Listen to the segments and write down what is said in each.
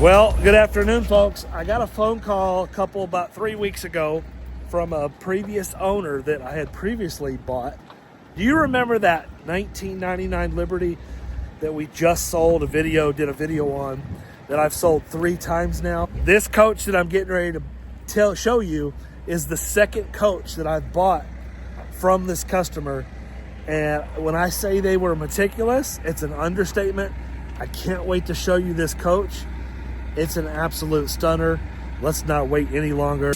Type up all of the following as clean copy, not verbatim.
Well, good afternoon, folks. I got a phone call about 3 weeks ago from a previous owner that I had previously bought. Do you remember that 1999 Liberty that we just sold did a video on, that I've sold 3 times now? This coach that I'm getting ready to show you is the second coach that I've bought from this customer. And when I say they were meticulous, it's an understatement. I can't wait to show you this coach. It's an absolute stunner. Let's not wait any longer.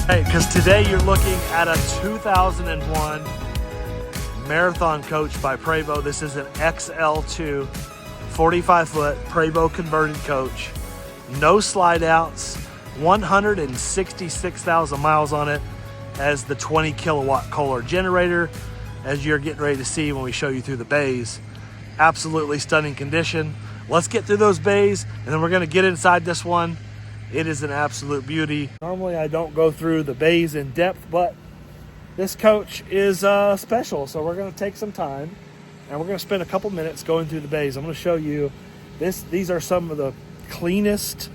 Hey, because today you're looking at a 2001 Marathon coach by Prevost. This is an XL-II, 45-foot Prevost converted coach. No slide outs, 166,000 miles on it. Has the 20 kilowatt Kohler generator, as you're getting ready to see when we show you through the bays. Absolutely stunning condition. Let's get through those bays, and then we're gonna get inside this one. It is an absolute beauty. Normally I don't go through the bays in depth, but this coach is special. So we're gonna take some time and we're gonna spend a couple minutes going through the bays. I'm gonna show you these are some of the cleanest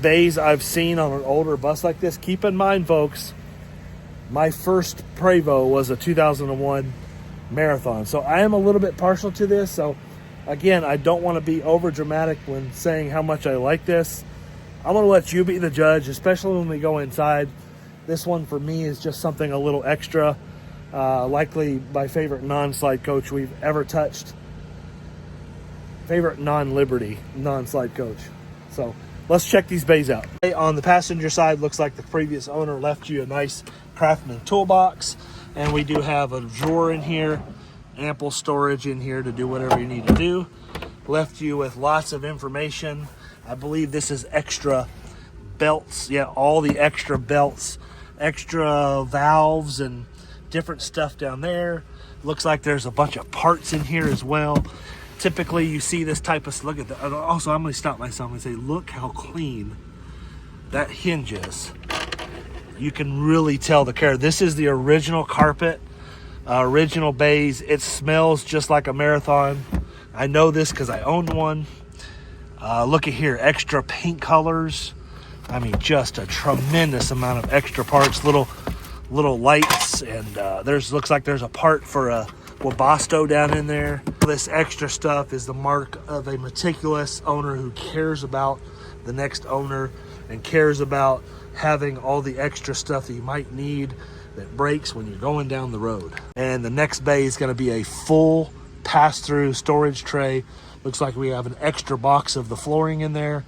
bays I've seen on an older bus like this. Keep in mind, folks, my first Prevost was a 2001 Marathon. So I am a little bit partial to this. So again, I don't wanna be over dramatic when saying how much I like this. I'm gonna let you be the judge, especially when we go inside. This one for me is just something a little extra. Likely my favorite non-slide coach we've ever touched. Favorite non-Liberty non-slide coach. So let's check these bays out. On the passenger side, looks like the previous owner left you a nice Craftsman toolbox. And we do have a drawer in here, ample storage in here to do whatever you need to do. Left you with lots of information. I believe this is extra belts. Yeah, all the extra belts, extra valves and different stuff down there. Looks like there's a bunch of parts in here as well. Typically you see this type of, look at that. Also, I'm gonna stop myself and say, look how clean that hinge is. You can really tell the care. This is the original carpet, original bays. It smells just like a Marathon. I know this because I owned one. Look at here, extra paint colors. I mean, just a tremendous amount of extra parts, little lights, and looks like there's a part for a Webasto down in there. This extra stuff is the mark of a meticulous owner who cares about the next owner and cares about having all the extra stuff that you might need that breaks when you're going down the road. And the next bay is going to be a full pass-through storage tray. Looks like we have an extra box of the flooring in there.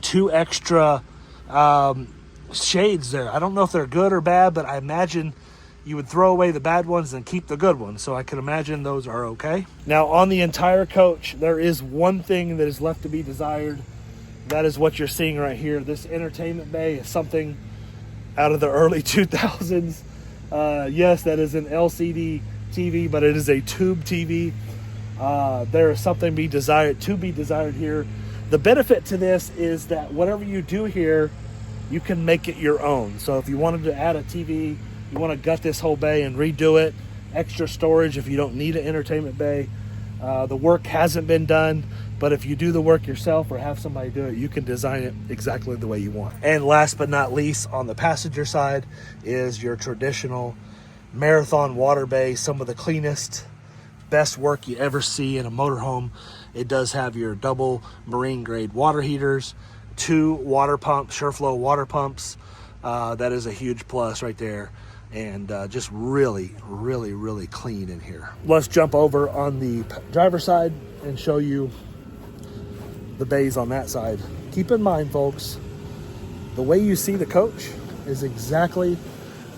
2 extra shades there. I don't know if they're good or bad, but I imagine you would throw away the bad ones and keep the good ones. So I can imagine those are okay. Now on the entire coach, there is one thing that is left to be desired. That is what you're seeing right here. This entertainment bay is something out of the early 2000s. Yes, that is an LCD TV, but it is a tube TV. There is something to be desired here. The benefit to this is that whatever you do here, you can make it your own. So if you wanted to add a TV, you want to gut this whole bay and redo it, extra storage if you don't need an entertainment bay. The work hasn't been done, but if you do the work yourself or have somebody do it, you can design it exactly the way you want. And last but not least, on the passenger side is your traditional Marathon water bay, some of the cleanest, best work you ever see in a motorhome. It does have your double marine grade water heaters, 2 water pumps, SureFlow water pumps. That is a huge plus right there. And just really, really, really clean in here. Let's jump over on the driver's side and show you the bays on that side. Keep in mind, folks, the way you see the coach is exactly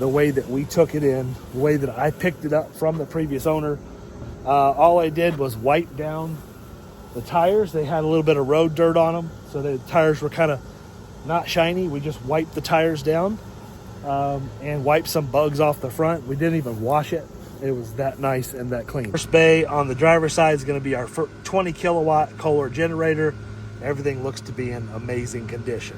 the way that we took it in, the way that I picked it up from the previous owner. All I did was wipe down the tires. They had a little bit of road dirt on them, so the tires were kind of not shiny. We just wiped the tires down and wiped some bugs off the front. We didn't even wash it. It was that nice and that clean. First bay on the driver's side is going to be our 20 kilowatt Kohler generator. Everything looks to be in amazing condition.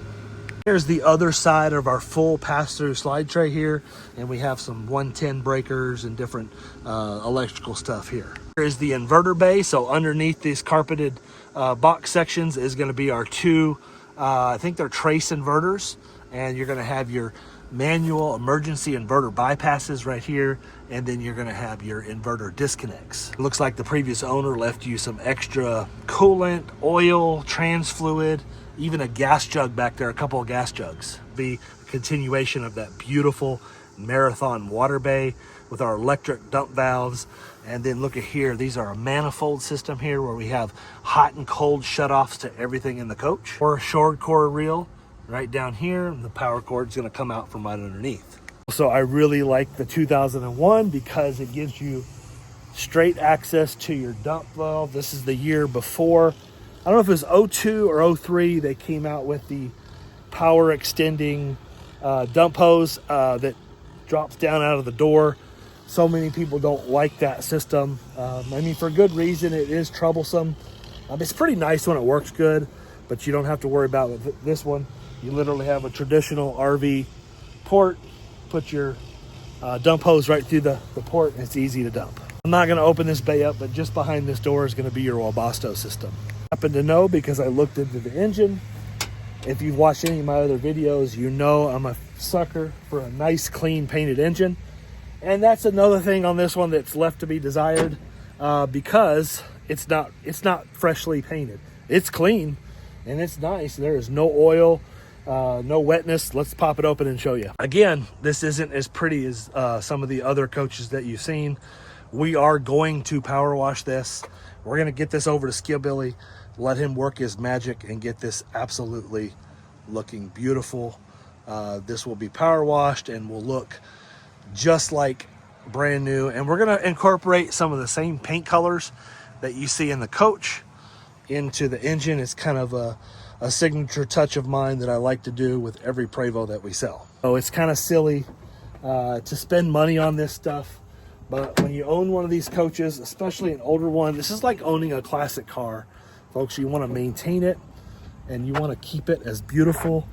Here's the other side of our full pass-through slide tray here, and we have some 110 breakers and different electrical stuff here. Here's the inverter bay. So underneath these carpeted box sections is going to be our two, I think they're trace inverters, and you're going to have your manual emergency inverter bypasses right here, and then you're going to have your inverter disconnects. It looks like the previous owner left you some extra coolant, oil, trans fluid, even a gas jug back there, a couple of gas jugs. Be a continuation of that beautiful Marathon water bay with our electric dump valves. And then look at here, these are a manifold system here where we have hot and cold shutoffs to everything in the coach. Or a short core reel right down here, and the power cord is going to come out from right underneath. So I really like the 2001 because it gives you straight access to your dump valve. This is the year before. I don't know if it was 02 or 03 they came out with the power extending dump hose that drops down out of the door. So many people don't like that system. I mean, for good reason. It is troublesome. It's pretty nice when it works good, but you don't have to worry about it with this one. You literally have a traditional RV port, put your dump hose right through the port, and it's easy to dump. I'm not going to open this bay up, but just behind this door is going to be your Webasto system. I happen to know because I looked into the engine. If you've watched any of my other videos, you know I'm a sucker for a nice, clean, painted engine. And that's another thing on this one that's left to be desired because it's not freshly painted. It's clean and it's nice. There is no oil, no wetness. Let's pop it open and show you. Again, this isn't as pretty as some of the other coaches that you've seen. We are going to power wash this. We're going to get this over to Skillbilly, let him work his magic and get this absolutely looking beautiful. This will be power washed and will look just like brand new. And we're going to incorporate some of the same paint colors that you see in the coach into the engine. It's kind of a signature touch of mine that I like to do with every Prevost that we sell. So it's kind of silly to spend money on this stuff, but when you own one of these coaches, especially an older one, this is like owning a classic car, folks. You want to maintain it and you want to keep it as beautiful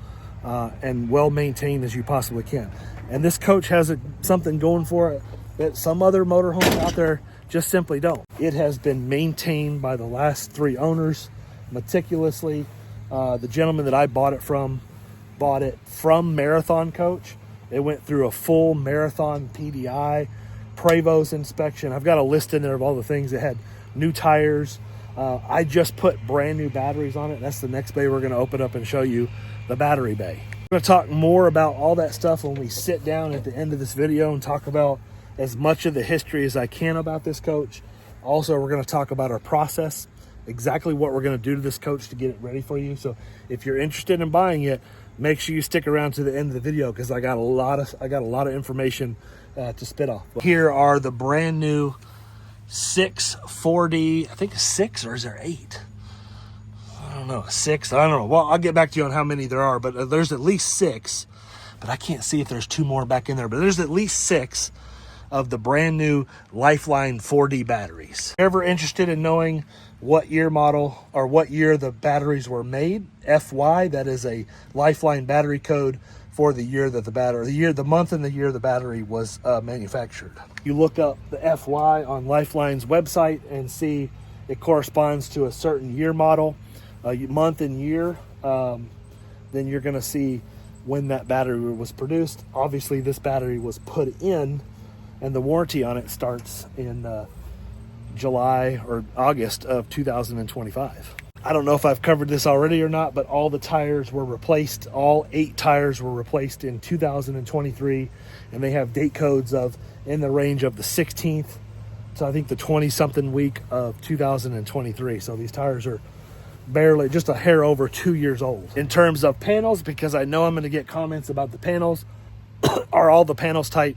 and well maintained as you possibly can. And this coach has something going for it that some other motorhomes out there just simply don't. It has been maintained by the last 3 owners meticulously. The gentleman that I bought it from Marathon Coach. It went through a full Marathon PDI, Prevost inspection. I've got a list in there of all the things. It had new tires. I just put brand new batteries on it. That's the next bay we're going to open up and show you, the battery bay. We're going to talk more about all that stuff when we sit down at the end of this video and talk about as much of the history as I can about this coach. Also, we're going to talk about our process, exactly what we're going to do to this coach to get it ready for you. So if you're interested in buying it, make sure you stick around to the end of the video because I got a lot of information to spit off. Here are the brand new 640, I think 6 or is there 8? I don't know, 6, I don't know. Well, I'll get back to you on how many there are, but there's at least 6, but I can't see if there's 2 more back in there, but there's at least 6 of the brand new Lifeline 4D batteries. If you're ever interested in knowing what year model or what year the batteries were made, FY, that is a Lifeline battery code for the year that the month and the year the battery was manufactured. You look up the FY on Lifeline's website and see it corresponds to a certain year model, month and year. Then you're going to see when that battery was produced. Obviously, this battery was put in, and the warranty on it starts in July or August of 2025. I don't know if I've covered this already or not, but all the tires were replaced. All 8 tires were replaced in 2023, and they have date codes of in the range of the 16th to I think the 20-something week of 2023. So these tires are barely just a hair over 2 years old. In terms of panels, because I know I'm going to get comments about the panels, Are all the panels tight?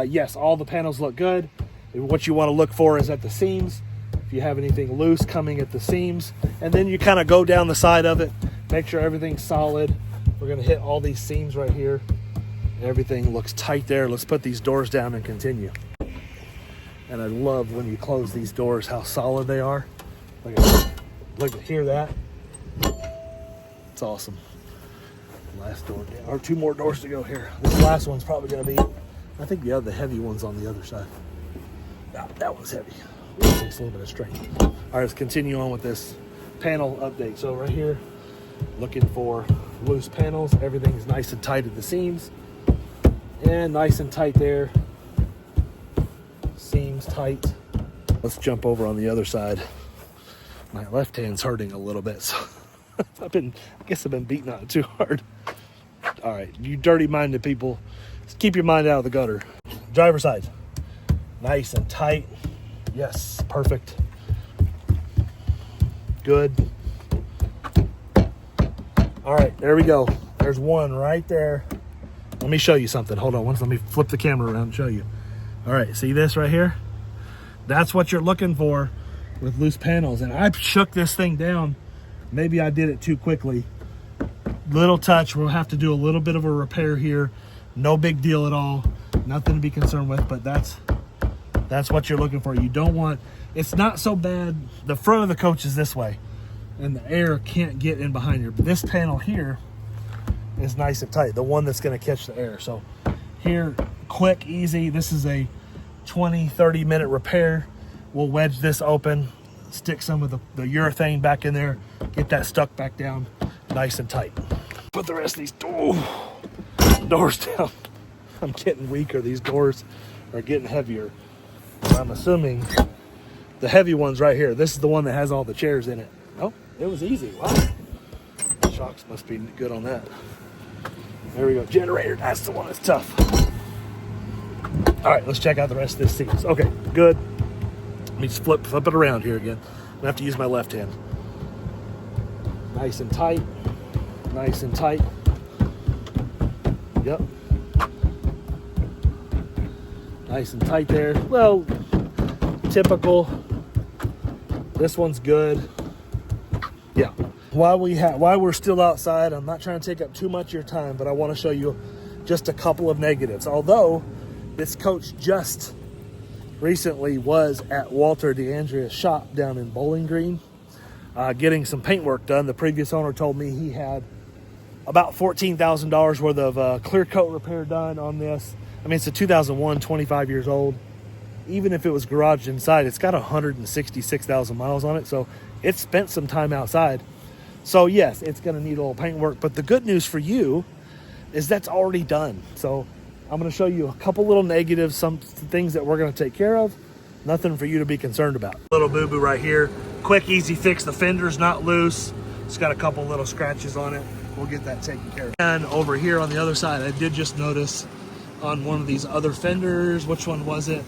Yes, all the panels look good. What you want to look for is at the seams. If you have anything loose coming at the seams, and then you kind of go down the side of it, make sure everything's solid. We're going to hit all these seams right here. Everything looks tight there. Let's put these doors down and continue. And I love when you close these doors, how solid they are. Look, hear that? It's awesome. Last door down, or 2 more doors to go here. This last one's probably going to be, I think the heavy one's on the other side. No, that one's heavy. It takes a little bit of strength. All right, let's continue on with this panel update. So right here, looking for loose panels. Everything's nice and tight at the seams. And nice and tight there. Seams tight. Let's jump over on the other side. My left hand's hurting a little bit, so I guess I've been beating on it too hard. All right, you dirty-minded people, just keep your mind out of the gutter. Driver's side, nice and tight. Yes, perfect. Good. All right, there we go. There's one right there. Let me show you something. Hold on, let me flip the camera around and show you. All right, see this right here? That's what you're looking for with loose panels. And I shook this thing down. Maybe I did it too quickly. Little touch. We'll have to do a little bit of a repair here. No big deal at all. Nothing to be concerned with, but that's what you're looking for. You don't want, it's not so bad. The front of the coach is this way, and the air can't get in behind here. But this panel here is nice and tight, the one that's going to catch the air. So here, quick, easy. This is a 20-30 minute repair. We'll wedge this open, stick some of the urethane back in there, get that stuck back down nice and tight. Put the rest of these doors down. I'm getting weaker. These doors are getting heavier. I'm assuming the heavy one's right here. This is the one that has all the chairs in it. Oh, it was easy. Wow. Shocks must be good on that. There we go. Generator. That's the one that's tough. All right, let's check out the rest of this seams. Okay, good. Let me just flip it around here again. I'm gonna have to use my left hand. Nice and tight. Nice and tight. Yep. Nice and tight there. Well, typical. This one's good. Yeah. While we're still outside, I'm not trying to take up too much of your time, but I want to show you just a couple of negatives. Although this coach just recently was at Walter DeAndrea's shop down in Bowling Green, getting some paint work done. The previous owner told me he had about $14,000 worth of clear coat repair done on this. I mean, it's a 2001, 25 years old. Even if it was garaged inside, it's got 166,000 miles on it, so it's spent some time outside. So yes, it's going to need a little paint work, but the good news for you is that's already done. So I'm going to show you a couple little negatives, some things that we're going to take care of. Nothing for you to be concerned about. Little boo-boo right here. Quick, easy fix. The fender's not loose. It's got a couple little scratches on it. We'll get that taken care of. And over here on the other side, I did just notice on one of these other fenders, which one was it?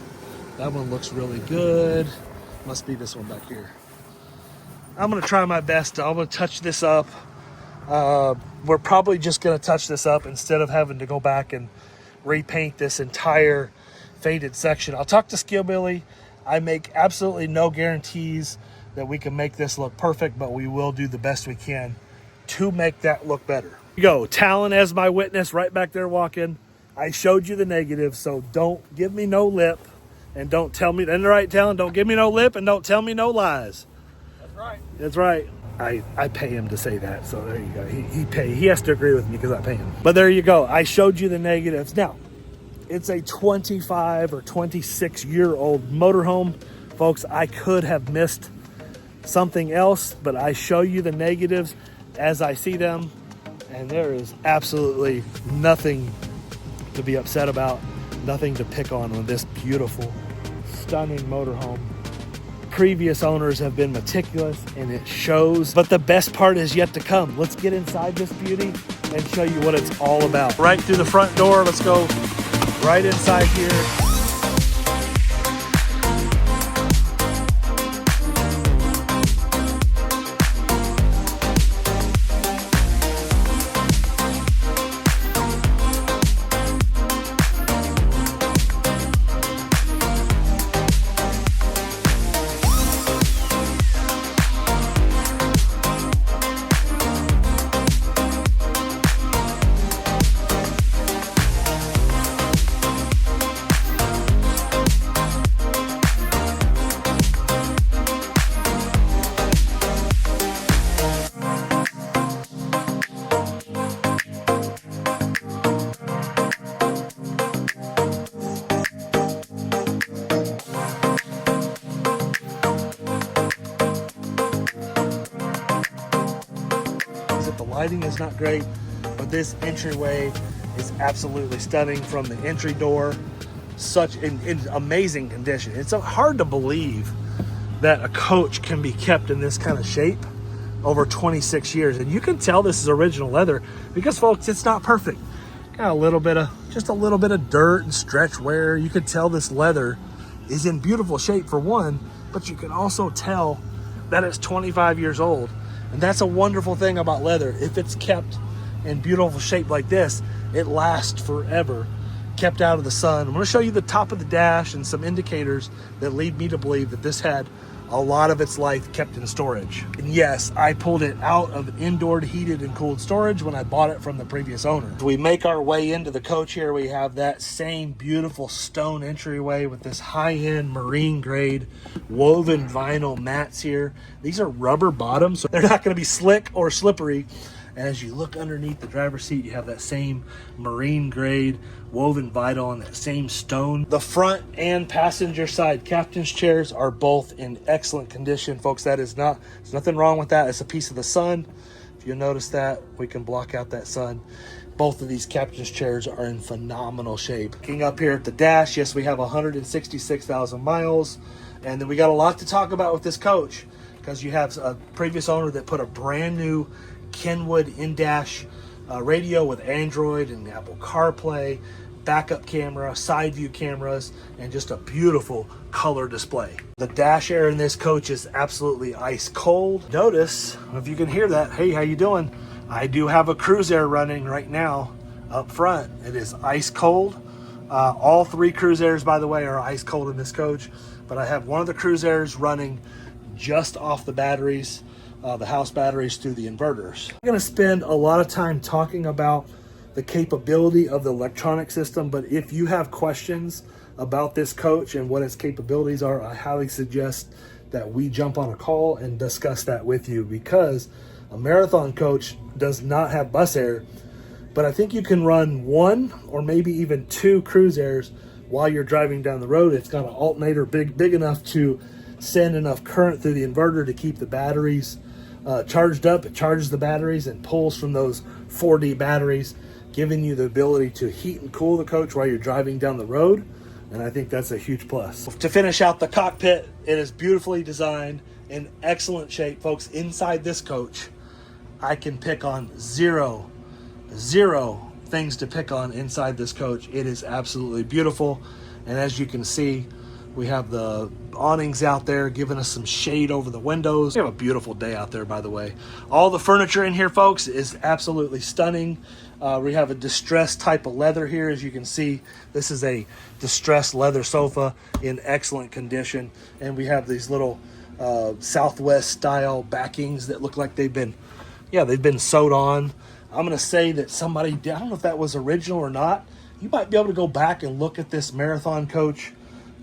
That one looks really good. Must be this one back here. I'm gonna try my best. I'm gonna touch this up. We're probably just gonna touch this up instead of having to go back and repaint this entire faded section. I'll talk to Skillbilly. I make absolutely no guarantees that we can make this look perfect, but we will do the best we can to make that look better. Here you go, Talon as my witness, right back there walking. I showed you the negative, so don't give me no lip and don't tell me, and right, Talon, don't give me no lip and don't tell me no lies. That's right. That's right. I pay him to say that, so there you go. He has to agree with me because I pay him. But there you go. I showed you the negatives. Now, it's a 25 or 26-year-old motorhome. Folks, I could have missed something else, but I show you the negatives as I see them, and there is absolutely nothing to be upset about, nothing to pick on this beautiful, stunning motorhome. Previous owners have been meticulous and it shows, but the best part is yet to come. Let's get inside this beauty and show you what it's all about. Right through the front door, let's go right inside here. lighting is not great, but this entryway is absolutely stunning from the entry door. Such in amazing condition. It's so hard to believe that a coach can be kept in this kind of shape over 26 years. And you can tell this is original leather because, folks, it's not perfect. Got a little bit of dirt and stretch wear. You can tell this leather is in beautiful shape for one, but you can also tell that it's 25 years old. And that's a wonderful thing about leather. If it's kept in beautiful shape like this, it lasts forever, kept out of the sun. I'm going to show you the top of the dash and some indicators that lead me to believe that this had a lot of its life kept in storage. And yes, I pulled it out of indoor heated and cooled storage when I bought it from the previous owner. As we make our way into the coach here, we have that same beautiful stone entryway with this high-end marine grade woven vinyl mats here. These are rubber bottoms, so they're not going to be slick or slippery. And as you look underneath the driver's seat, you have that same marine grade woven vinyl and that same stone. The front and passenger side captain's chairs are both in excellent condition, folks. There's nothing wrong with that. It's a piece of the sun. If you notice that, we can block out that sun. Both of these captain's chairs are in phenomenal shape. Looking up here at the dash, yes, we have 166,000 miles. And then we got a lot to talk about with this coach because you have a previous owner that put a brand new Kenwood in-dash radio with Android and Apple CarPlay, backup camera, side view cameras, and just a beautiful color display. The dash air in this coach is absolutely ice cold. Notice, if you can hear that, hey, how you doing? I do have a cruise air running right now up front. It is ice cold. All three cruise airs, by the way, are ice cold in this coach, but I have one of the cruise airs running just off the batteries, the house batteries through the inverters. I'm going to spend a lot of time talking about the capability of the electronic system, but if you have questions about this coach and what its capabilities are, I highly suggest that we jump on a call and discuss that with you, because a Marathon coach does not have bus air, but I think you can run one or maybe even two cruise airs while you're driving down the road. It's got an alternator big enough to send enough current through the inverter to keep the batteries charged up. It charges the batteries and pulls from those 4D batteries, giving you the ability to heat and cool the coach while you're driving down the road. And I think that's a huge plus. To finish out the cockpit, it is beautifully designed, in excellent shape. Folks, inside this coach, I can pick on zero things to pick on inside this coach. It is absolutely beautiful. And as you can see, we have the awnings out there giving us some shade over the windows. We have a beautiful day out there, by the way. All the furniture in here, folks, is absolutely stunning. We have a distressed type of leather here. As you can see, this is a distressed leather sofa in excellent condition. And we have these little Southwest style backings that look like they've been sewed on. I'm going to say that somebody, I don't know if that was original or not. You might be able to go back and look at this Marathon coach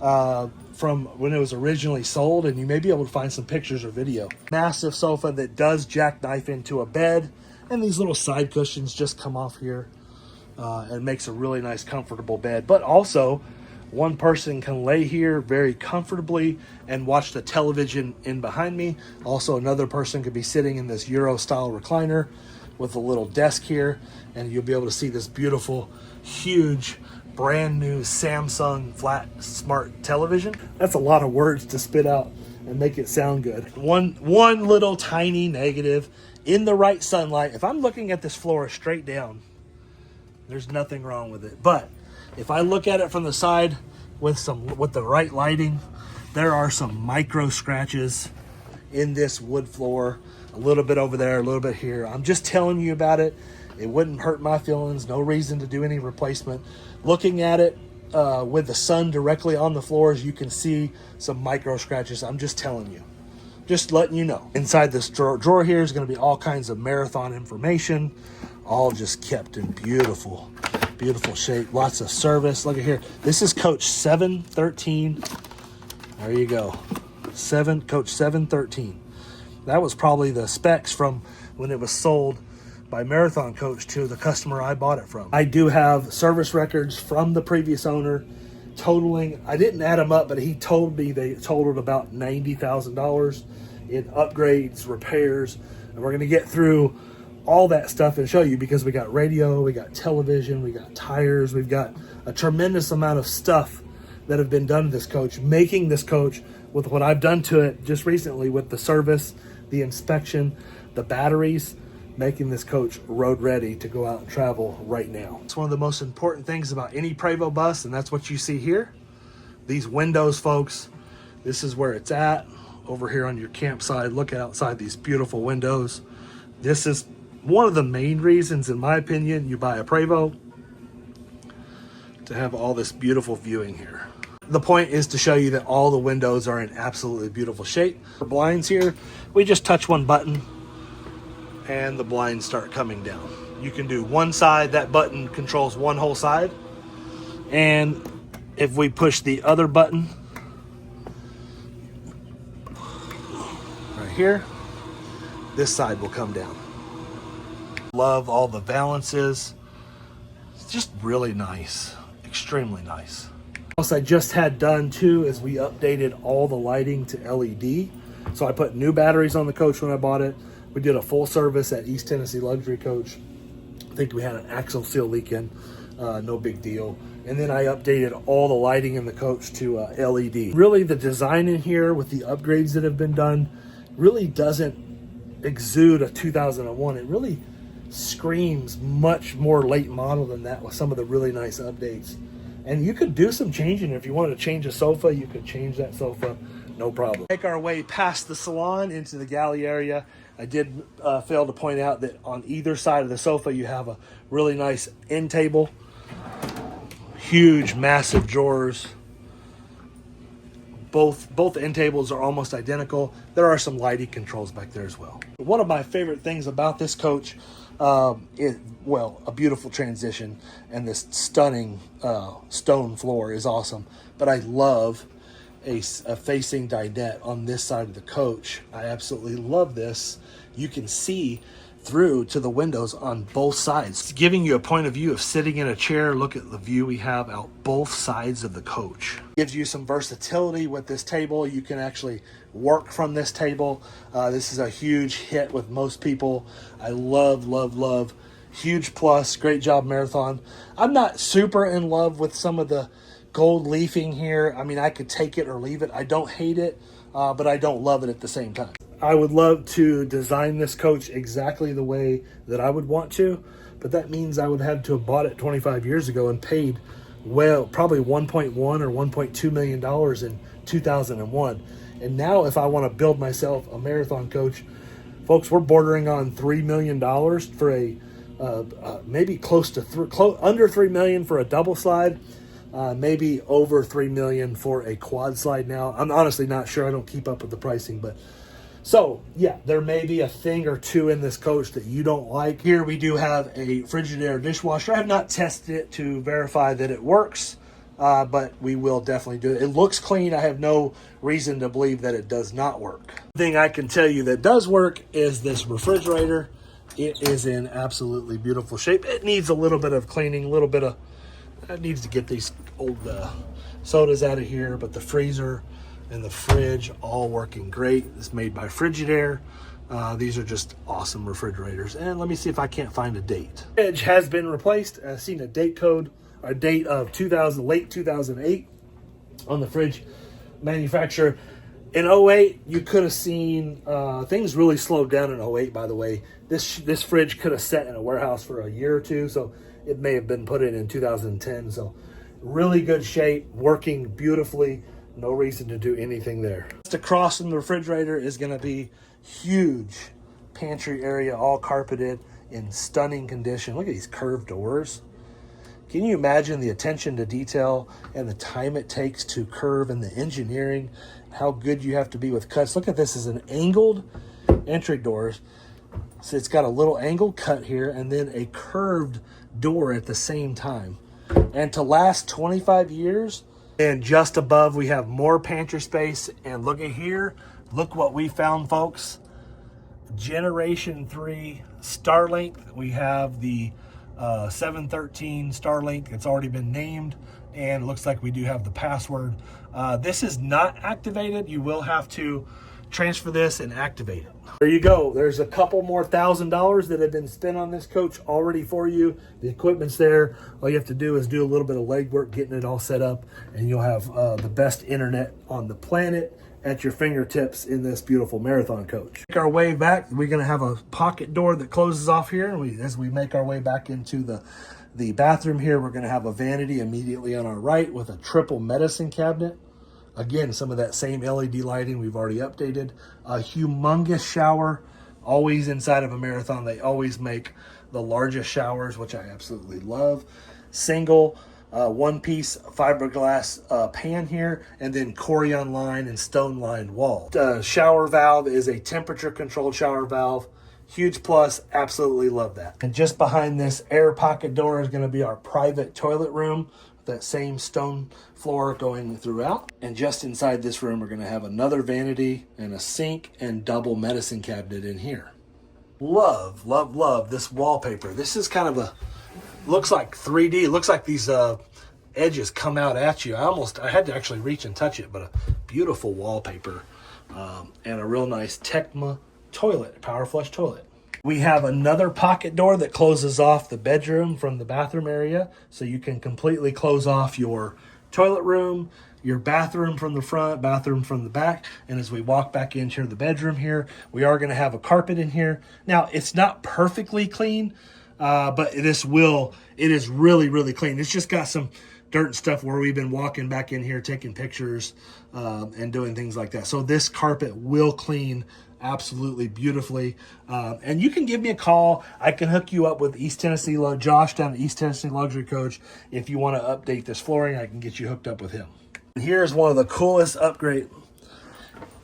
from when it was originally sold, and you may be able to find some pictures or video. Massive sofa that does jackknife into a bed, and these little side cushions just come off here and makes a really nice comfortable bed. But also, one person can lay here very comfortably and watch the television in behind me. Also, another person could be sitting in this Euro style recliner with a little desk here, and you'll be able to see this beautiful, huge, brand new Samsung flat smart television. That's a lot of words to spit out and make it sound good. One little tiny negative: in the right sunlight, if I'm looking at this floor straight down, there's nothing wrong with it. But if I look at it from the side with the right lighting, there are some micro scratches in this wood floor. A little bit over there, a little bit here. I'm just telling you about it. It wouldn't hurt my feelings. No reason to do any replacement. Looking at it with the sun directly on the floors, you can see some micro scratches. I'm just telling you. Just letting you know. Inside this drawer here is going to be all kinds of Marathon information, all just kept in beautiful shape. Lots of service. Look at here. This is Coach 713. There you go. Coach 713. That was probably the specs from when it was sold by Marathon Coach to the customer I bought it from. I do have service records from the previous owner totaling, I didn't add them up, but he told me they totaled about $90,000 in upgrades, repairs, and we're going to get through all that stuff and show you, because we got radio, we got television, we got tires, we've got a tremendous amount of stuff that have been done to this coach, making this coach, with what I've done to it just recently with the service, the inspection, the batteries, making this coach road ready to go out and travel right now. It's one of the most important things about any Prevost bus, and that's what you see here. These windows, folks, this is where it's at. Over here on your campsite, look outside these beautiful windows. This is one of the main reasons, in my opinion, you buy a Prevost, to have all this beautiful viewing here. The point is to show you that all the windows are in absolutely beautiful shape. For blinds here, we just touch one button and the blinds start coming down. You can do one side, that button controls one whole side. And if we push the other button right here, this side will come down. Love all the valances. It's just really nice, extremely nice. What I just had done too is we updated all the lighting to LED. So I put new batteries on the coach when I bought it. We did a full service at East Tennessee Luxury Coach. I think we had an axle seal leak in, no big deal. And then I updated all the lighting in the coach to LED. Really, the design in here with the upgrades that have been done really doesn't exude a 2001. It really screams much more late model than that, with some of the really nice updates. And you could do some changing. If you wanted to change a sofa, you could change that sofa, no problem. Make our way past the salon into the galley area. I did fail to point out that on either side of the sofa, you have a really nice end table. Huge, massive drawers. Both end tables are almost identical. There are some lighting controls back there as well. One of my favorite things about this coach is, well, a beautiful transition, and this stunning stone floor is awesome. But I love a facing dinette on this side of the coach. I absolutely love this. You can see through to the windows on both sides. It's giving you a point of view of sitting in a chair. Look at the view we have out both sides of the coach. Gives you some versatility with this table. You can actually work from this table. This is a huge hit with most people. I love, love, love. Huge plus. Great job, Marathon. I'm not super in love with some of the gold leafing here. I mean, I could take it or leave it. I don't hate it, but I don't love it at the same time. I would love to design this coach exactly the way that I would want to, but that means I would have to have bought it 25 years ago and paid, well, probably $1.1 or $1.2 million in 2001. And now if I want to build myself a Marathon coach, folks, we're bordering on $3 million for a maybe close to under $3 million for a double slide. Maybe over $3 million for a quad slide now. I'm honestly not sure. I don't keep up with the pricing, but so yeah, there may be a thing or two in this coach that you don't like. Here we do have a Frigidaire dishwasher. I have not tested it to verify that it works, but we will definitely do it. It looks clean. I have no reason to believe that it does not work. The thing I can tell you that does work is this refrigerator. It is in absolutely beautiful shape. It needs a little bit of cleaning, it needs to get these old sodas out of here, but the freezer and the fridge all working great. It's made by Frigidaire. These are just awesome refrigerators. And let me see if I can't find a date. Fridge has been replaced. I've seen a date code, a date of late 2008 on the fridge manufacturer. In 08, you could have seen things really slowed down in 08, by the way. This fridge could have sat in a warehouse for a year or two, so it may have been put in 2010. So really good shape, working beautifully. No reason to do anything there. Just across from the refrigerator is going to be huge pantry area, all carpeted in stunning condition. Look at these curved doors. Can you imagine the attention to detail and the time it takes to curve and the engineering, how good you have to be with cuts? Look at this as an angled entry doors. So it's got a little angled cut here and then a curved door at the same time. And to last 25 years, and just above we have more pantry space. And look at here, look what we found, folks. Generation 3 Starlink. We have the 713 Starlink. It's already been named, and it looks like we do have the password. This is not activated. You will have to transfer this and activate it. There you go. There's a couple more $1,000 that have been spent on this coach already for you. The equipment's there. All you have to do is do a little bit of legwork getting it all set up, and you'll have the best internet on the planet at your fingertips in this beautiful Marathon coach. Make our way back. We're going to have a pocket door that closes off here, and as we make our way back into the bathroom here, we're going to have a vanity immediately on our right with a triple medicine cabinet. Again, some of that same LED lighting we've already updated. A humongous shower. Always inside of a Marathon, they always make the largest showers, which I absolutely love. Single one-piece fiberglass pan here, and then Corian line and stone-lined wall. Shower valve is a temperature-controlled shower valve. Huge plus, absolutely love that. And just behind this air pocket door is going to be our private toilet room. That same stone floor going throughout. And just inside this room, we're going to have another vanity and a sink and double medicine cabinet in here. Love, love, love this wallpaper. This is kind of a, looks like 3D. It looks like these edges come out at you. I had to actually reach and touch it, but a beautiful wallpaper and a real nice Tecma toilet, power flush toilet. We have another pocket door that closes off the bedroom from the bathroom area, so you can completely close off your toilet room, your bathroom from the front, bathroom from the back. And as we walk back into the bedroom here, we are going to have a carpet in here. Now, it's not perfectly clean, but it is really, really clean. It's just got some dirt and stuff where we've been walking back in here, taking pictures and doing things like that. So this carpet will clean absolutely beautifully. And you can give me a call. I can hook you up with Josh down at East Tennessee Luxury Coach. If you want to update this flooring, I can get you hooked up with him. And here's one of the coolest upgrades.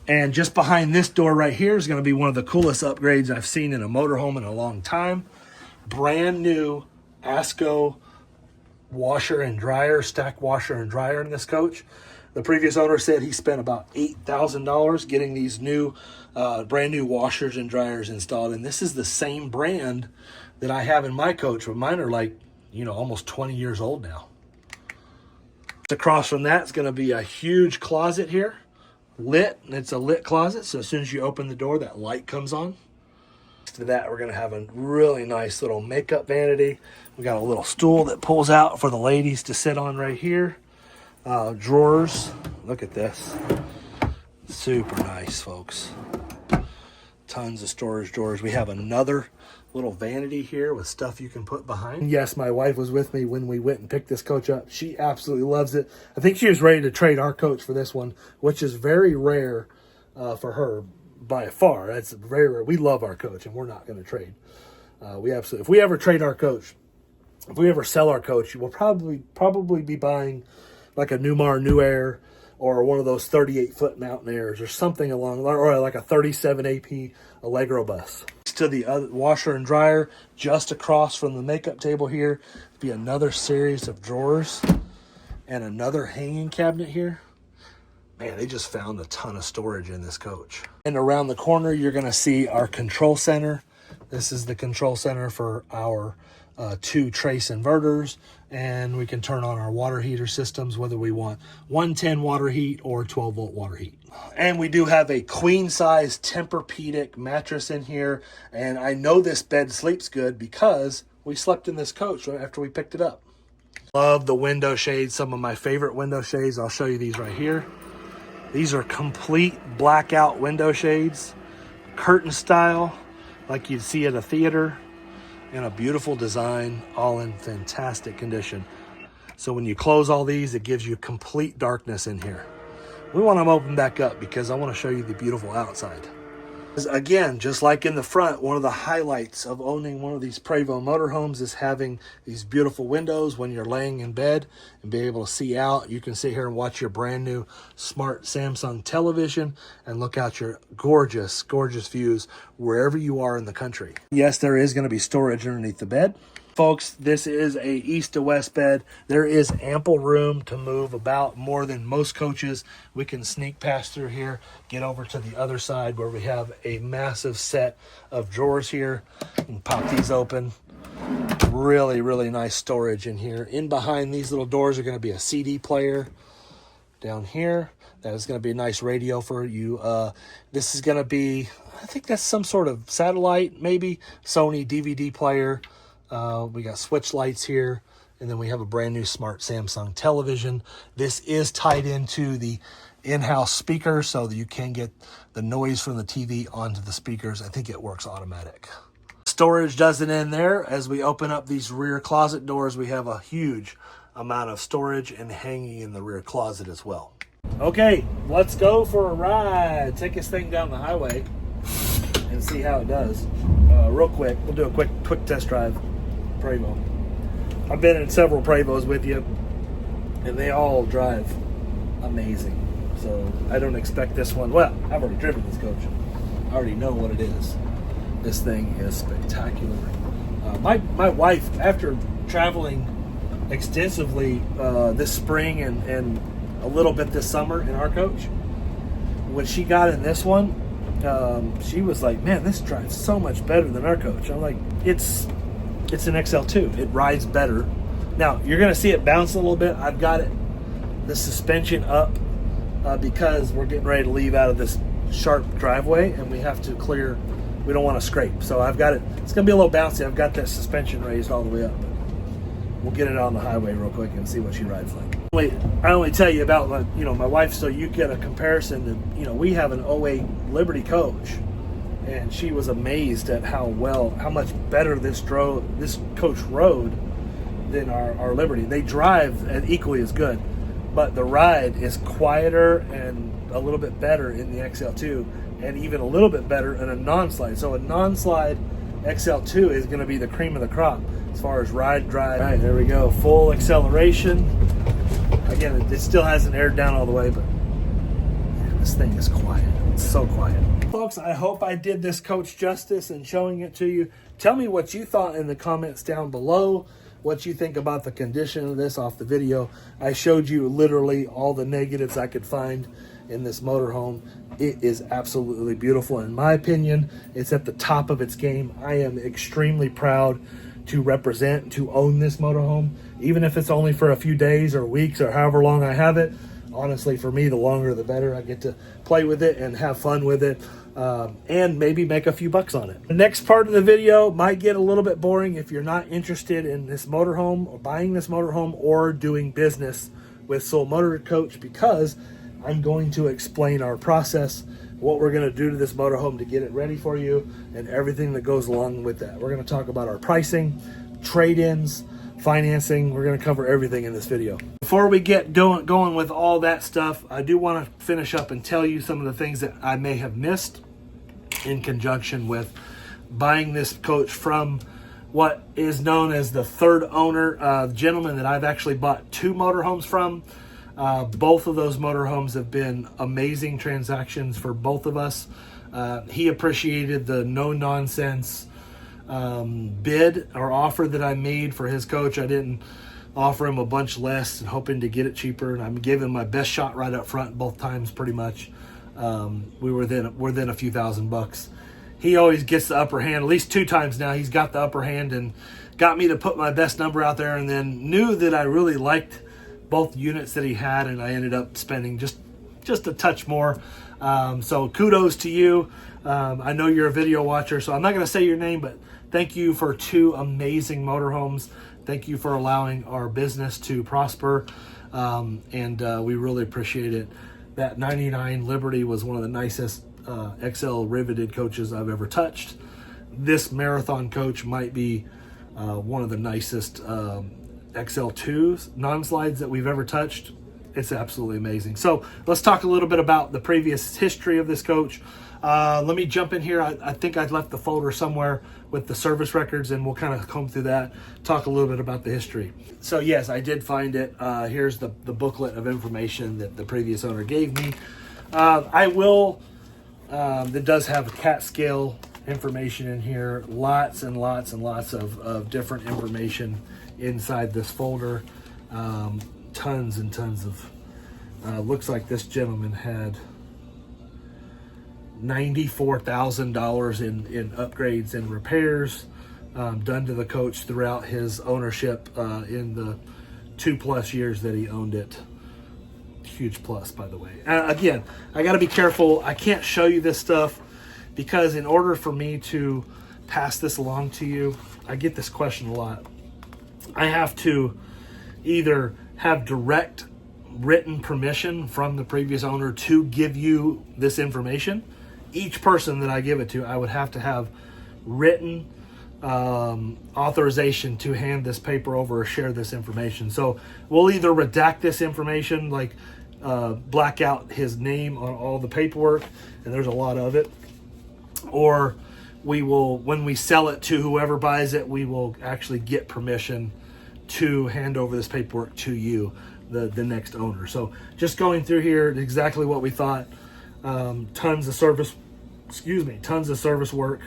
And just behind this door right here is going to be one of the coolest upgrades I've seen in a motorhome in a long time. Brand new ASCO washer and dryer, stack washer and dryer in this coach. The previous owner said he spent about $8,000 getting these new, brand new washers and dryers installed. And this is the same brand that I have in my coach, but mine are like, almost 20 years old now. Across from that is going to be a huge closet here, lit, and it's a lit closet. So as soon as you open the door, that light comes on. To that, we're going to have a really nice little makeup vanity. We got a little stool that pulls out for the ladies to sit on right here. Drawers, look at this, super nice, folks. Tons of storage drawers. We have another little vanity here with stuff you can put behind. Yes, my wife was with me when we went and picked this coach up. She absolutely loves it. I think she was ready to trade our coach for this one, which is very rare for her by far. That's very rare. We love our coach and we're not going to trade. If we ever trade our coach, if we ever sell our coach, we'll probably be buying like a Newmar New Air or one of those 38-foot Mountain Airs or something along, or like a 37 AP Allegro bus. To the other washer and dryer, just across from the makeup table here, be another series of drawers and another hanging cabinet here. Man, they just found a ton of storage in this coach. And around the corner, you're going to see our control center. This is the control center for our 2 trace inverters, and we can turn on our water heater systems, whether we want 110 water heat or 12-volt water heat. And we do have a queen-size Tempur-Pedic mattress in here, and I know this bed sleeps good because we slept in this coach right after we picked it up. Love the window shades, some of my favorite window shades. I'll show you these right here. These are complete blackout window shades, curtain style, like you'd see at a theater, and a beautiful design, all in fantastic condition. So when you close all these, it gives you complete darkness in here. We want them open back up because I want to show you the beautiful outside. Again, just like in the front, one of the highlights of owning one of these Prevost motorhomes is having these beautiful windows when you're laying in bed and be able to see out. You can sit here and watch your brand new smart Samsung television and look out your gorgeous, gorgeous views wherever you are in the country. Yes, there is going to be storage underneath the bed. Folks, this is a east to west bed. There is ample room to move about, more than most coaches. We can sneak past through here, get over to the other side where we have a massive set of drawers here, and pop these open. Really, really nice storage in here. In behind these little doors are going to be a CD player down here. That is going to be a nice radio for you. This is going to be, I think that's some sort of satellite, maybe Sony DVD player. We got switch lights here, and then we have a brand new smart Samsung television. This is tied into the in-house speaker so that you can get the noise from the TV onto the speakers. I think it works automatic. Storage doesn't end there. As we open up these rear closet doors, we have a huge amount of storage and hanging in the rear closet as well. Okay, let's go for a ride. Take this thing down the highway and see how it does. Real quick, we'll do a quick test drive. Prevost. I've been in several Prevosts with you, and they all drive amazing. So I don't expect this one. Well, I've already driven this coach. I already know what it is. This thing is spectacular. My wife, after traveling extensively this spring and a little bit this summer in our coach, when she got in this one, she was like, man, this drives so much better than our coach. I'm like, it's an XL-II. It rides better. Now, you're going to see it bounce a little bit. I've got the suspension up because we're getting ready to leave out of this sharp driveway, and we have to clear. We don't want to scrape. So I've got it. It's going to be a little bouncy. I've got that suspension raised all the way up. But we'll get it on the highway real quick and see what she rides like. I only tell you about my wife so you get a comparison. That we have an 08 Liberty coach, and she was amazed at how much better this coach rode than our Liberty. They drive equally as good, but the ride is quieter and a little bit better in the XL-II, and even a little bit better in a non-slide. So a non-slide XL-II is going to be the cream of the crop as far as ride, drive. All right, there we go. Full acceleration. Again, it still hasn't aired down all the way, but man, this thing is quiet. It's so quiet. Folks, I hope I did this coach justice in showing it to you. Tell me what you thought in the comments down below, what you think about the condition of this off the video. I showed you literally all the negatives I could find in this motorhome. It is absolutely beautiful. In my opinion, it's at the top of its game. I am extremely proud to represent, to own this motorhome, even if it's only for a few days or weeks or however long I have it. Honestly, for me, the longer the better. I get to play with it and have fun with it, and maybe make a few bucks on it. The next part of the video might get a little bit boring if you're not interested in this motorhome or buying this motorhome or doing business with Soul Motor Coach, because I'm going to explain our process, what we're going to do to this motorhome to get it ready for you, and everything that goes along with that. We're going to talk about our pricing, trade-ins, financing. We're going to cover everything in this video. Before we get going with all that stuff, I do want to finish up and tell you some of the things that I may have missed in conjunction with buying this coach from what is known as the third owner, gentleman that I've actually bought 2 motorhomes from. Both of those motorhomes have been amazing transactions for both of us. He appreciated the no-nonsense bid or offer that I made for his coach. I didn't offer him a bunch less and hoping to get it cheaper, and I'm giving my best shot right up front both times pretty much. We were within a few $1,000. He always gets the upper hand. At least 2 times now he's got the upper hand and got me to put my best number out there, and then knew that I really liked both units that he had, and I ended up spending just a touch more. So kudos to you. I know you're a video watcher, so I'm not going to say your name, but thank you for 2 amazing motorhomes. Thank you for allowing our business to prosper, and we really appreciate it. That 99 Liberty was one of the nicest XL riveted coaches I've ever touched. This Marathon coach might be one of the nicest XL-IIs, non-slides that we've ever touched. It's absolutely amazing. So let's talk a little bit about the previous history of this coach. Let me jump in here. I think I'd left the folder somewhere with the service records, and we'll kind of comb through that, talk a little bit about the history. So yes, I did find it. Here's the booklet of information that the previous owner gave me. That does have a CAT scale information in here. Lots and lots and lots of different information inside this folder. Tons and tons of, looks like this gentleman had $94,000 in upgrades and repairs done to the coach throughout his ownership in the 2+ years that he owned it. huge plus, by the way. Again, I got to be careful. I can't show you this stuff because in order for me to pass this along to you, I get this question a lot. I have to either have direct written permission from the previous owner to give you this information. Each person that I give it to, I would have to have written authorization to hand this paper over or share this information. So we'll either redact this information, like black out his name on all the paperwork, and there's a lot of it, or we will, when we sell it to whoever buys it, we will actually get permission to hand over this paperwork to you, the next owner. So just going through here, exactly what we thought. Tons of service work.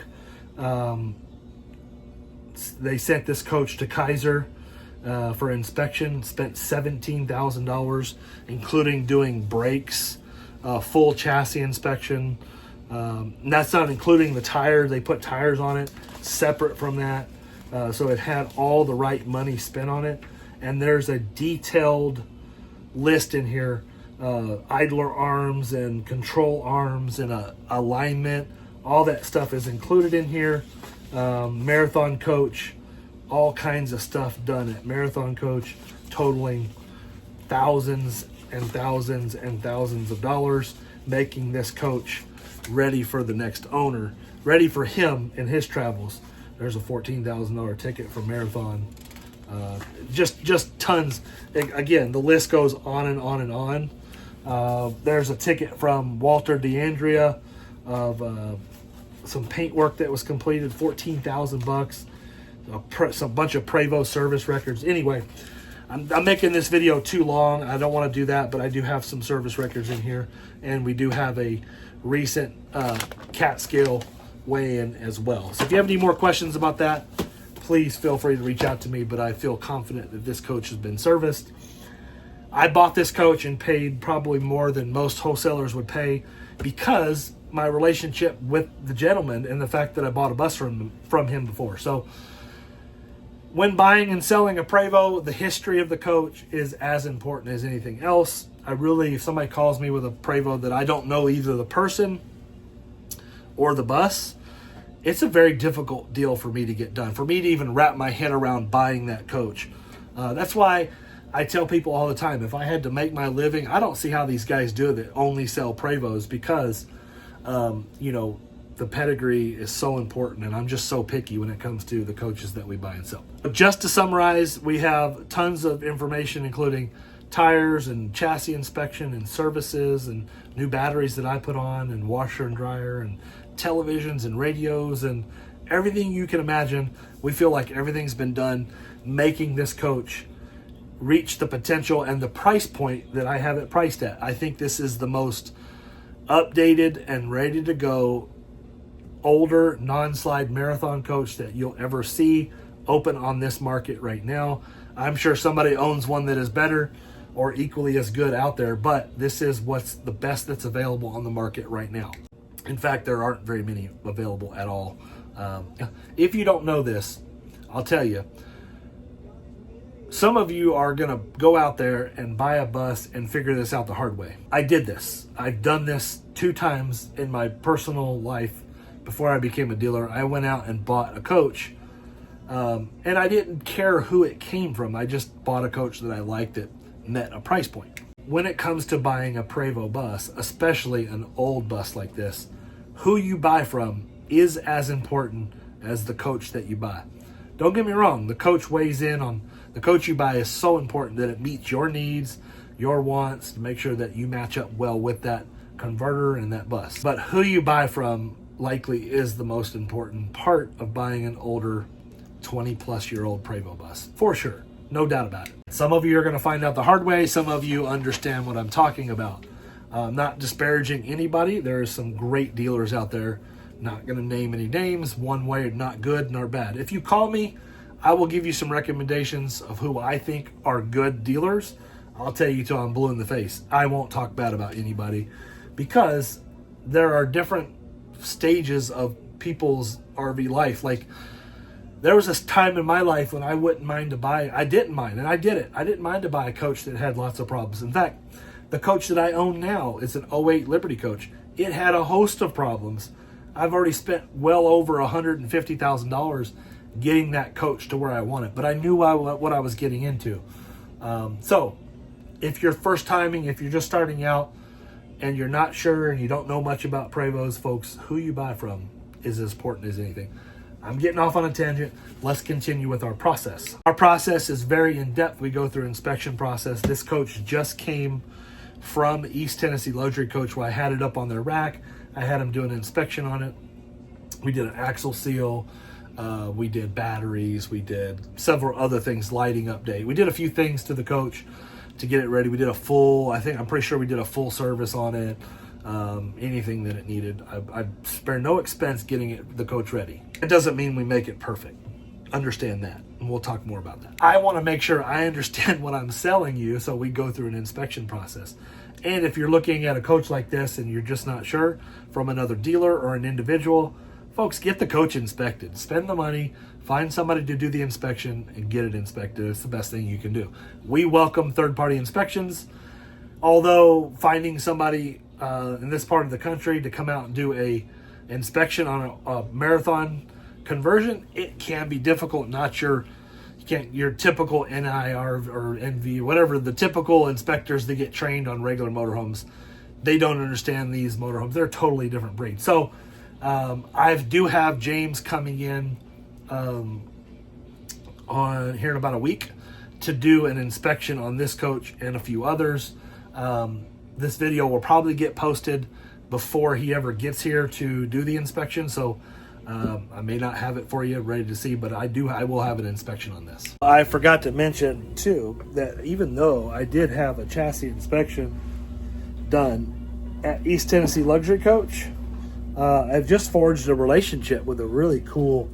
They sent this coach to Kaiser for inspection, spent $17,000, including doing brakes, full chassis inspection. And that's not including the tire. They put tires on it separate from that. So it had all the right money spent on it. And there's a detailed list in here, idler arms and control arms and alignment. All that stuff is included in here. Marathon coach, all kinds of stuff done at Marathon coach, totaling thousands and thousands and thousands of dollars, making this coach ready for the next owner, ready for him in his travels. There's a $14,000 ticket for Marathon. Just tons. Again, the list goes on and on and on. There's a ticket from Walter DeAndrea of some paint work that was completed, $14,000. Some bunch of Prevost service records. Anyway, I'm making this video too long. I don't want to do that, but I do have some service records in here, and we do have a recent CAT scale weigh-in as well. So if you have any more questions about that, please feel free to reach out to me, but I feel confident that this coach has been serviced. I bought this coach and paid probably more than most wholesalers would pay because my relationship with the gentleman and the fact that I bought a bus from him before. So when buying and selling a Prevost, the history of the coach is as important as anything else. If somebody calls me with a Prevost that I don't know either the person or the bus, it's a very difficult deal for me to get done, for me to even wrap my head around buying that coach. That's why I tell people all the time, if I had to make my living, I don't see how these guys do it that only sell Prevosts, because the pedigree is so important, and I'm just so picky when it comes to the coaches that we buy and sell. Just to summarize, we have tons of information, including tires and chassis inspection and services and new batteries that I put on and washer and dryer and televisions and radios and everything you can imagine. We feel like everything's been done making this coach reach the potential and the price point that I have it priced at. I think this is the most updated and ready to go older non-slide Marathon coach that you'll ever see open on this market right now. I'm sure somebody owns one that is better or equally as good out there, but this is what's the best that's available on the market right now. In fact, there aren't very many available at all. If you don't know this, I'll tell you, some of you are going to go out there and buy a bus and figure this out the hard way. I did this. I've done this 2 times in my personal life. Before I became a dealer, I went out and bought a coach, and I didn't care who it came from. I just bought a coach that I liked that met a price point. When it comes to buying a Prevost bus, especially an old bus like this, who you buy from is as important as the coach that you buy. Don't get me wrong, the coach weighs in on the coach you buy is so important that it meets your needs, your wants, to make sure that you match up well with that converter and that bus. But who you buy from likely is the most important part of buying an older 20-plus-year-old Prevost bus, for sure. No doubt about it. Some of you are going to find out the hard way. Some of you understand what I'm talking about. Not disparaging anybody. There are some great dealers out there. Not going to name any names. One way, not good nor bad. If you call me, I will give you some recommendations of who I think are good dealers. I'll tell you till I'm blue in the face. I won't talk bad about anybody, because there are different stages of people's RV life. Like, there was this time in my life when I didn't mind, and I did it. I didn't mind to buy a coach that had lots of problems. In fact, The coach that I own now is an '08 Liberty coach. It had a host of problems. I've already spent well over $150,000 getting that coach to where I want it, but I knew what I was getting into. So if you're first timing, if you're just starting out and you're not sure and you don't know much about Prevost, folks, who you buy from is as important as anything. I'm getting off on a tangent. Let's continue with our process. Our process is very in-depth. We go through inspection process. This coach just came from East Tennessee Luxury Coach, where I had it up on their rack. I had them do an inspection on it. We did an axle seal. We did batteries. We did several other things, lighting update. We did a few things to the coach to get it ready. We did a full, I'm pretty sure we did a full service on it. Anything that it needed. I spare no expense getting the coach ready. It doesn't mean we make it perfect. Understand that. And we'll talk more about that. I want to make sure I understand what I'm selling you, so we go through an inspection process. And if you're looking at a coach like this and you're just not sure from another dealer or an individual, folks, get the coach inspected. Spend the money, find somebody to do the inspection and get it inspected. It's the best thing you can do. We welcome third-party inspections, although finding somebody in this part of the country to come out and do a inspection on a marathon conversion, it can be difficult. Not your typical NIR or NV, whatever, the typical inspectors that get trained on regular motorhomes. They don't understand these motorhomes. They're a totally different breed. So I do have James coming in on here in about a week to do an inspection on this coach and a few others. This video will probably get posted before he ever gets here to do the inspection. So I may not have it for you ready to see, but I will have an inspection on this. I forgot to mention too that even though I did have a chassis inspection done at East Tennessee Luxury Coach, I've just forged a relationship with a really cool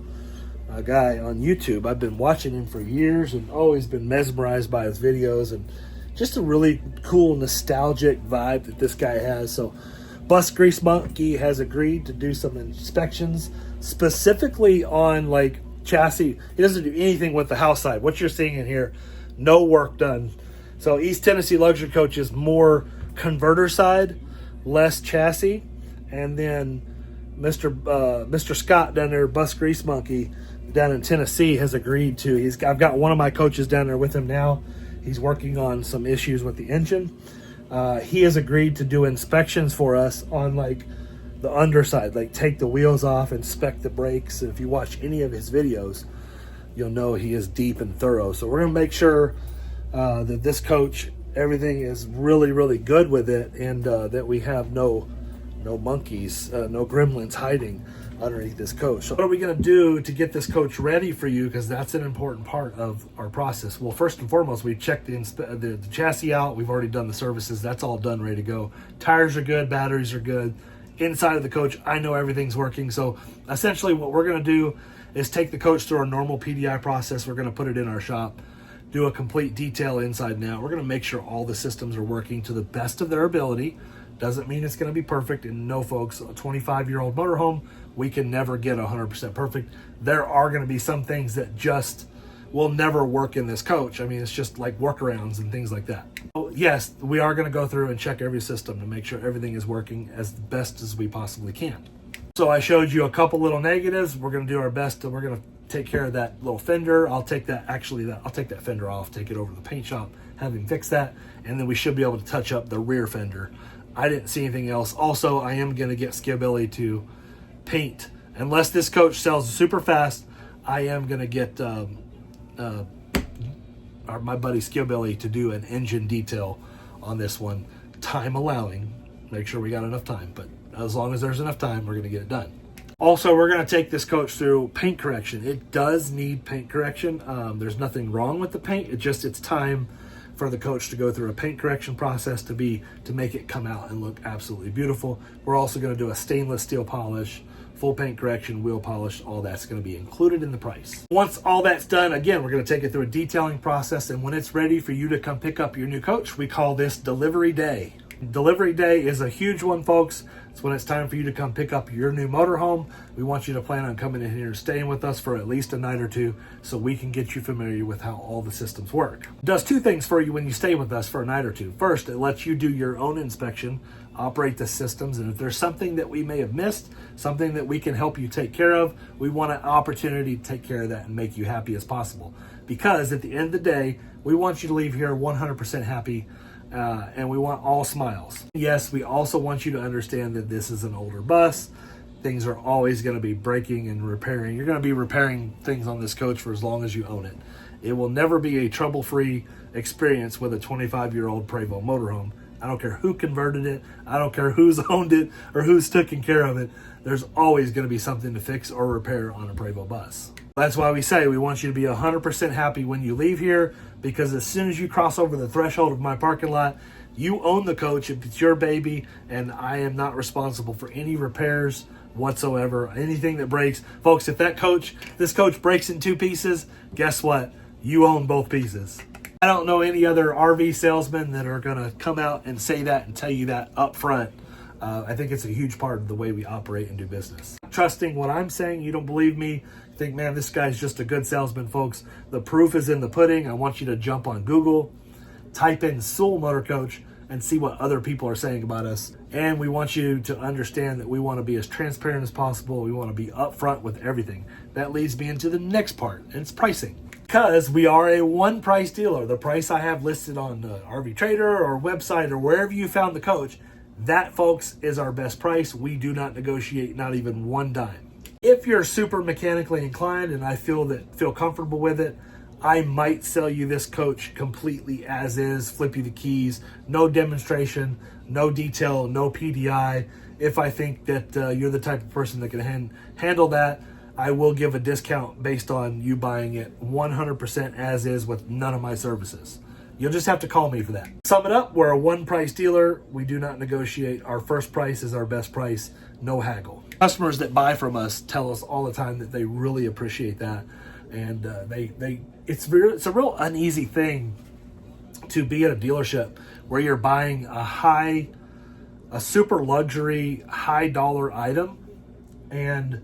guy on YouTube. I've been watching him for years and always been mesmerized by his videos, and just a really cool nostalgic vibe that this guy has. So Bus Grease Monkey has agreed to do some inspections specifically on like chassis. He doesn't do anything with the house side. What you're seeing in here, no work done. So East Tennessee Luxury Coach is more converter side, less chassis. And then Mr. Scott down there, Bus Grease Monkey down in Tennessee, has agreed to. I've got one of my coaches down there with him now. He's working on some issues with the engine. He has agreed to do inspections for us on like the underside, like take the wheels off, inspect the brakes. And if you watch any of his videos, you'll know he is deep and thorough. So we're gonna make sure that this coach, everything is really, really good with it, and that we have no monkeys, no gremlins hiding underneath this coach. So what are we going to do to get this coach ready for you? Because that's an important part of our process. Well, first and foremost, we checked the chassis out. We've already done the services. That's all done, ready to go. Tires are good. Batteries are good. Inside of the coach, I know everything's working. So essentially what we're going to do is take the coach through our normal PDI process. We're going to put it in our shop, do a complete detail inside and out. We're going to make sure all the systems are working to the best of their ability. Doesn't mean it's going to be perfect. And no, folks, a 25-year-old motorhome, we can never get 100% perfect. There are going to be some things that just will never work in this coach. I mean, it's just like workarounds and things like that. So yes, we are going to go through and check every system to make sure everything is working as best as we possibly can. So I showed you a couple little negatives. We're going to do our best, and we're going to take care of that little fender. I'll take that fender off, take it over to the paint shop, have him fix that, and then we should be able to touch up the rear fender. I didn't see anything else. Also, I am going to get Skibbilly to paint. Unless this coach sells super fast, I am going to get my buddy Skibbilly to do an engine detail on this one, time allowing. Make sure we got enough time, but as long as there's enough time, we're going to get it done. Also, we're going to take this coach through paint correction. It does need paint correction. There's nothing wrong with the paint. It's time for the coach to go through a paint correction process to make it come out and look absolutely beautiful. We're also going to do a stainless steel polish, full paint correction, wheel polish. All that's going to be included in the price. Once all that's done, again, we're going to take it through a detailing process, and when it's ready for you to come pick up your new coach, we call this delivery day. Delivery day is a huge one, folks. It's when it's time for you to come pick up your new motorhome. We want you to plan on coming in here and staying with us for at least a night or two so we can get you familiar with how all the systems work. It does two things for you when you stay with us for a night or two. First, it lets you do your own inspection, operate the systems, and if there's something that we may have missed, something that we can help you take care of, we want an opportunity to take care of that and make you happy as possible. Because at the end of the day, we want you to leave here 100% happy, and we want all smiles. Yes, we also want you to understand that this is an older bus. Things are always going to be breaking and repairing. You're going to be repairing things on this coach for as long as you own it. It will never be a trouble-free experience with a 25-year-old Prevost motorhome. I don't care who converted it. I don't care who's owned it or who's taking care of it. There's always going to be something to fix or repair on a Prevost bus. That's why we say we want you to be 100% happy when you leave here, because as soon as you cross over the threshold of my parking lot, you own the coach. It's your baby, and I am not responsible for any repairs whatsoever, anything that breaks. Folks, if this coach breaks in two pieces, guess what? You own both pieces. I don't know any other RV salesmen that are going to come out and say that and tell you that up front. I think it's a huge part of the way we operate and do business. Trusting what I'm saying, you don't believe me, think, man, this guy's just a good salesman, folks. The proof is in the pudding. I want you to jump on Google, type in Salon Motor Coach, and see what other people are saying about us. And we want you to understand that we want to be as transparent as possible. We want to be upfront with everything. That leads me into the next part, and it's pricing. Because we are a one price dealer. The price I have listed on RV Trader or website or wherever you found the coach, that, folks, is our best price. We do not negotiate, not even one dime. If you're super mechanically inclined and I feel comfortable with it, I might sell you this coach completely as is, flip you the keys, no demonstration, no detail, no PDI. If I think that you're the type of person that can handle that, I will give a discount based on you buying it 100% as is with none of my services. You'll just have to call me for that. Sum it up, we're a one price dealer. We do not negotiate. Our first price is our best price, no haggle. Customers that buy from us tell us all the time that they really appreciate that. And it's a real uneasy thing to be at a dealership where you're buying a super luxury, high dollar item, and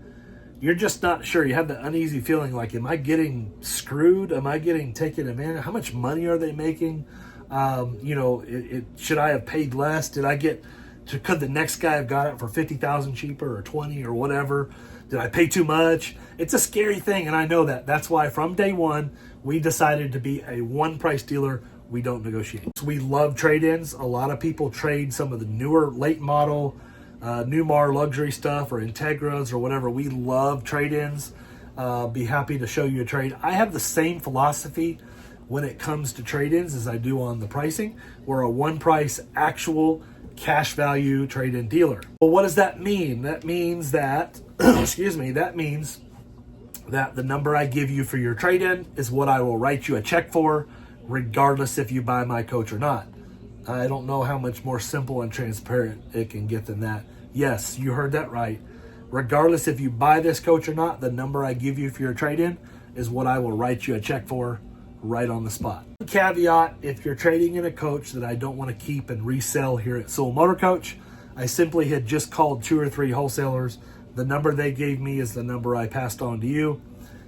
you're just not sure. You have the uneasy feeling like, am I getting screwed? Am I getting taken advantage? How much money are they making? Should I have paid less? Could the next guy have got it for $50,000 cheaper or 20 or whatever? Did I pay too much? It's a scary thing, and I know that. That's why from day one, we decided to be a one price dealer. We don't negotiate. So we love trade-ins. A lot of people trade some of the newer late model Newmar luxury stuff or Integras or whatever. We love trade-ins. Be happy to show you a trade. I have the same philosophy when it comes to trade-ins as I do on the pricing. We're a one price actual cash value trade-in dealer. Well, what does that mean? That means that, that means that the number I give you for your trade-in is what I will write you a check for, regardless if you buy my coach or not. I don't know how much more simple and transparent it can get than that. Yes, you heard that right. Regardless if you buy this coach or not, the number I give you for your trade-in is what I will write you a check for right on the spot. Caveat, if you're trading in a coach that I don't want to keep and resell here at Salon Motor Coach, I simply had just called 2 or 3 wholesalers. The number they gave me is the number I passed on to you.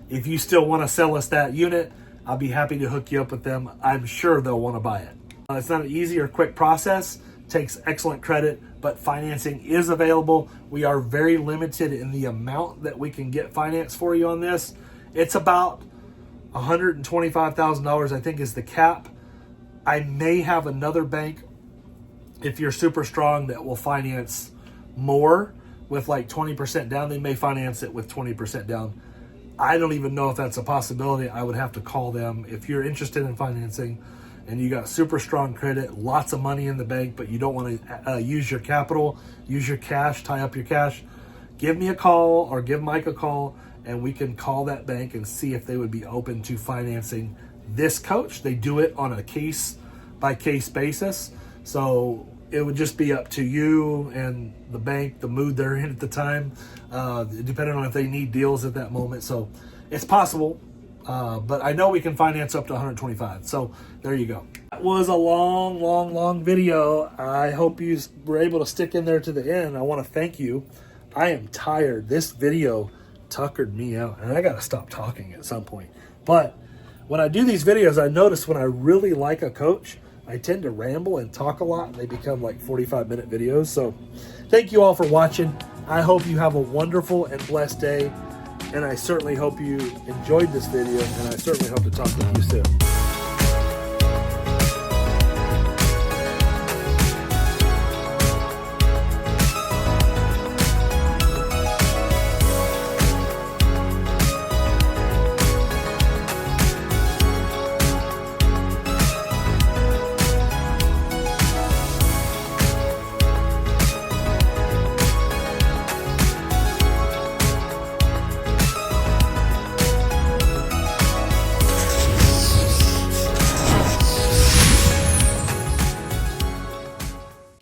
If you still want to sell us that unit, I'll be happy to hook you up with them. I'm sure they'll want to buy it. It's not an easy or quick process. Takes excellent credit, but financing is available. We are very limited in the amount that we can get finance for you on this. It's about $125,000, I think, is the cap. I may have another bank, if you're super strong, that will finance more with like 20% down. They may finance it with 20% down. I don't even know if that's a possibility. I would have to call them. If you're interested in financing and you got super strong credit, lots of money in the bank, but you don't want to use your capital, use your cash, tie up your cash, give me a call or give Mike a call, and we can call that bank and see if they would be open to financing this coach. They do it on a case-by-case basis. So it would just be up to you and the bank, the mood they're in at the time, depending on if they need deals at that moment. So it's possible. But I know we can finance up to 125. So there you go. That was a long video. I hope you were able to stick in there to the end. I want to thank you. I am tired. This video tuckered me out, and I got to stop talking at some point. But when I do these videos, I notice when I really like a coach, I tend to ramble and talk a lot, and they become like 45-minute videos. So thank you all for watching. I hope you have a wonderful and blessed day, and I certainly hope you enjoyed this video, and I certainly hope to talk with you soon.